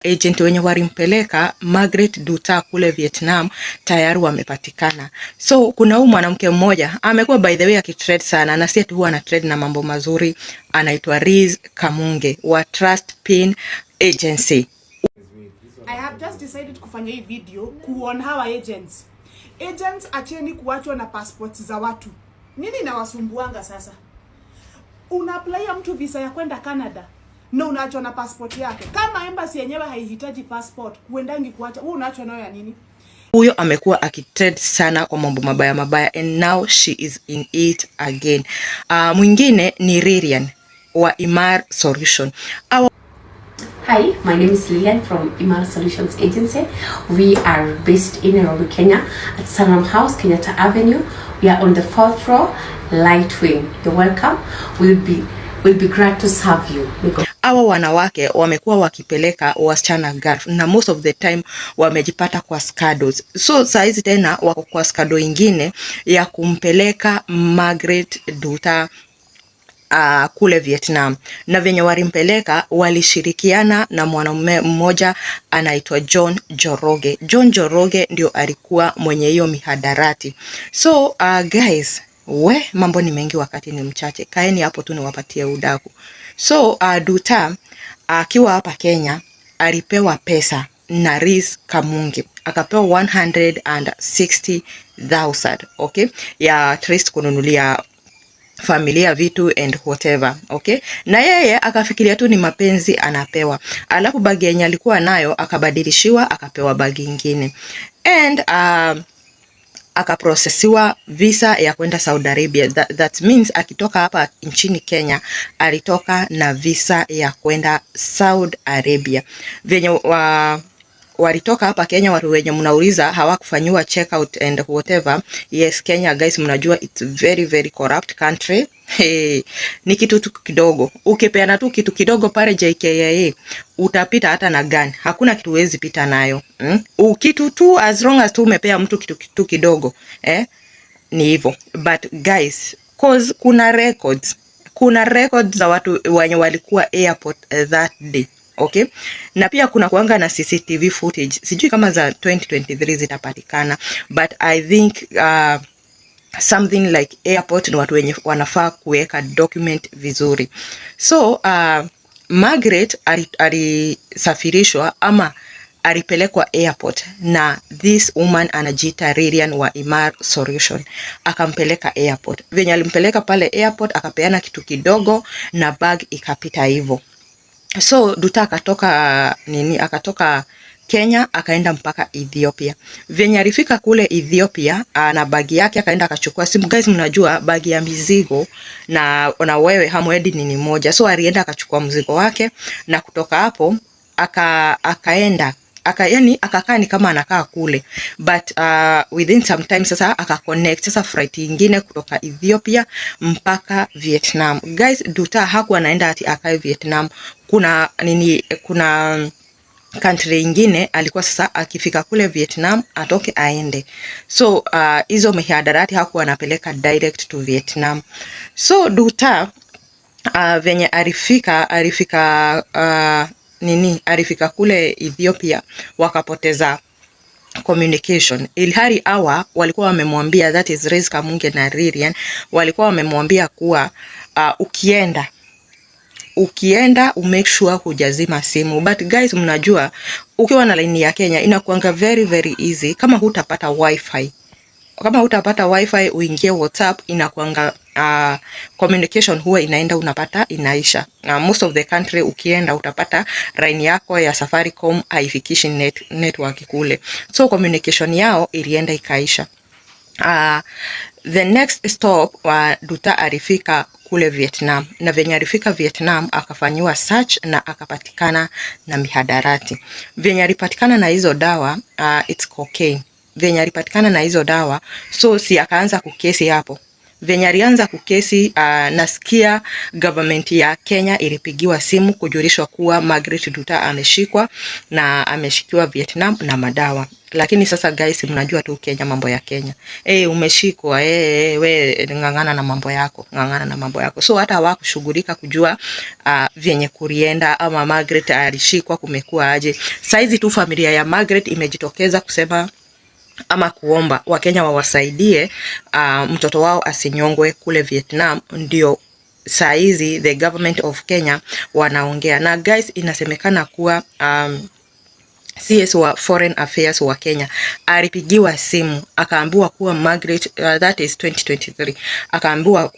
agent wenye walimpeleka Margaret Duta kule Vietnam tayari wamepatikana. So kuna huyu mwanamke mmoja amekuwa by the way akitrade sana, na si huwa ana trade na mambo mazuri, anaitwa Riz Kamunge wa Trust Pin Agency. I have just decided kufanya hii video kuon hawa agents. Agents acheni kuachwa na passports za watu. Nini inawasumbuanga sasa? Una apply mtu visa ya kwenda Canada na unaachwa na passport yake. Kama embassy yenyewe haihitaji passport, kuendangi kuacha, wewe unaachwa nayo ya nini? Huyo amekuwa akitrade sana kwa mambo mabaya mabaya, and now she is in it again. Mwingine ni Lilian wa Imar Solution. Hi, my name is Lilian from Imar Solutions Agency. We are based in Nairobi, Kenya at Sanam House, Kenyatta Avenue. We are on the 4th floor, light wing. You're welcome. We'll be glad to serve you. Hawa wanawake wamekuwa wakipeleka wasichana Gulf, na most of the time wamejipata kwa scados. So saizi tena wako kwa scado ingine ya kumpeleka Margaret Duta kule Vietnam, na venye walimpeleka walishirikiana na mwanamume mmoja anaitwa John Njoroge. John Njoroge ndio alikuwa mwenye hiyo mihadarati. So guys, mambo ni mengi wakati ni mchache. Kaeni hapo tu niwapatie udaku. So Duta akiwa hapa Kenya alipewa pesa na Riz Kamunge, akapewa 160,000, okay, ya trust kununulia familia vitu and whatever, okay. Na yeye akafikiria tu ni mapenzi anapewa, alafu bagi yenye alikuwa nayo akabadilishiwa akapewa bagi nyingine, and akaprocessiwa visa ya kwenda Saudi Arabia. That means akitoka hapa nchini Kenya alitoka na visa ya kwenda Saudi Arabia. Venye walitoka hapa Kenya, watu wenye mnauliza hawakufanywa check out and whatever. Yes, Kenya guys, mnajua it's very very corrupt country. Hey, ni kitu tu kidogo. Ukipeana tu kitu kidogo pale JKIA utapita hata na gani. Hakuna kitu wezi pita nayo. Kitu tu as long as tu umepea mtu kitu kidogo. Ni hivyo. But guys, cause kuna records za watu wenye walikuwa airport that day. Okay, na pia kuna kuanga na CCTV footage. Sijui kama za 2023 zitapatikana, but I think something like airport ni watu wenye wanafaa kuweka document vizuri. So Margaret alisafirishwa ama alipelekwa airport na this woman anajiita Lilian wa Imar Solution, akampeleka airport. Venye alimpeleka pale airport akapeana kitu kidogo na bag ikapita hivyo. So Duta akatoka Kenya akaenda mpaka Ethiopia. Venye alifika kule Ethiopia na bagi yake akaenda akachukua simu. Guys, mnajua bagi ya mizigo na wewe hamwedi nini moja. So alienda akachukua mzigo wake, na kutoka hapo akaenda akakaa ni kama anakaa kule, but within some time sasa akaconnect sasa flight nyingine kutoka Ethiopia mpaka Vietnam. Guys, Duta hakuwa anaenda ati akae Vietnam. Kuna country nyingine alikuwa sasa akifika kule Vietnam atoke aende. So hizo mihadarati hakuwa anapeleka direct to Vietnam. So Duta venye alifika kule Ethiopia wakapoteza communication. Ilhari hawa walikuwa wamemwambia, that is Riz Kamunge na Lilian, walikuwa wamemwambia kuwa ukienda umake sure hujazima simu. But guys, mnajua ukiwa na line ya Kenya inakuanga very very easy. Kama hutapata wifi uingie WhatsApp, inakuanga communication huwa inaenda unapata inaisha. Most of the country ukienda utapata line yako ya Safaricom haifikishi network kule. So communication yao ilienda ikaisha. The next stop Duta alifika kule Vietnam, na venye alifika Vietnam akafanyiwa search na akapatikana na mihadarati. Venye alipatikana na hizo dawa it's cocaine. Venye alipatikana na hizo dawa, so si akaanza kukesi hapo. Venye alianza kukesi, nasikia government ya Kenya ilipigiwa simu kujulishwa kuwa Margaret Duta ameshikwa na ameshikiwa Vietnam na madawa. Lakini sasa guys, mnajua tu Kenya, mambo ya Kenya. Umeshikwa, we ng'ang'ana na mambo yako, ng'ang'ana na mambo yako. So hata hawakushughulika kujua vyenye kurienda, ama Margaret alishikwa kumekuwa aje. Saizi tu familia ya Margaret imejitokeza kusema ama kuomba Wakenya wawasaidie mtoto wao asinyongwe kule Vietnam. Ndio saizi the government of Kenya wanaongea. Na guys, inasemekana kuwa CS wa Foreign Affairs wa Kenya alipigiwa simu akaambiwa kuwa Margaret, that is 2023, akaambiwa